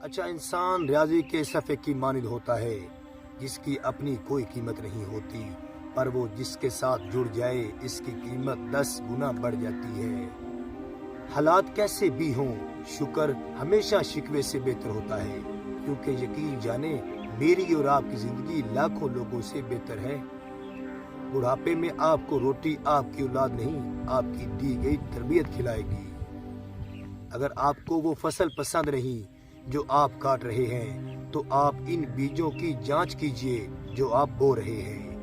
اچھا انسان ریاضی کے صفحے کی مانند ہوتا ہے جس کی اپنی کوئی قیمت نہیں ہوتی، پر وہ جس کے ساتھ جڑ جائے اس کی قیمت 10 گنا بڑھ جاتی ہے۔ حالات کیسے بھی ہوں، شکر ہمیشہ شکوے سے بہتر ہوتا ہے، کیونکہ یقین جانے میری اور آپ کی زندگی لاکھوں لوگوں سے بہتر ہے۔ بڑھاپے میں آپ کو روٹی آپ کی اولاد نہیں، آپ کی دی گئی تربیت کھلائے گی۔ اگر آپ کو وہ فصل پسند نہیں جو آپ کاٹ رہے ہیں تو آپ ان بیجوں کی جانچ کیجئے جو آپ بو رہے ہیں۔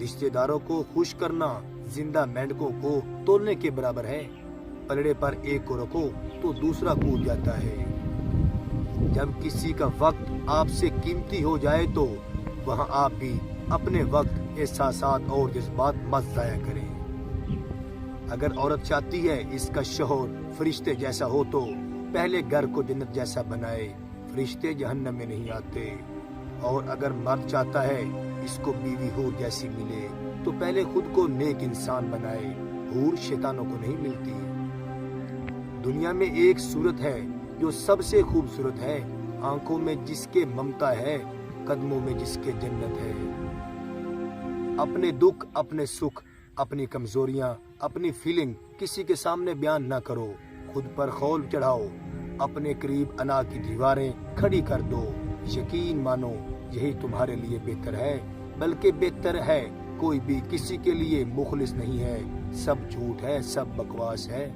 رشتہ داروں کو خوش کرنا زندہ مینڈکوں کو تولنے کے برابر ہے۔ پلڑے پر ایک کو رکھو تو دوسرا کود جاتا ہے۔ جب کسی کا وقت آپ سے قیمتی ہو جائے تو وہاں آپ بھی اپنے وقت، احساسات اور جذبات مت ضائع کریں۔ اگر عورت چاہتی ہے اس کا شوہر فرشتے جیسا ہو تو پہلے گھر کو جنت جیسا بنائے، فرشتے جہنم میں نہیں آتے۔ اور اگر مرد چاہتا ہے اس کو بیوی حور جیسی ملے تو پہلے خود کو نیک انسان بنائے، حور شیطانوں کو نہیں ملتی۔ دنیا میں ایک صورت ہے جو سب سے خوبصورت ہے، آنکھوں میں جس کے ممتا ہے، قدموں میں جس کے جنت ہے۔ اپنے دکھ، اپنے سکھ، اپنی کمزوریاں، اپنی فیلنگ کسی کے سامنے بیان نہ کرو، خود پر خول چڑھاؤ، اپنے قریب انا کی دیواریں کھڑی کر دو، یقین مانو یہی تمہارے لیے بہتر ہے، بلکہ بہتر ہے۔ کوئی بھی کسی کے لیے مخلص نہیں ہے، سب جھوٹ ہے، سب بکواس ہے۔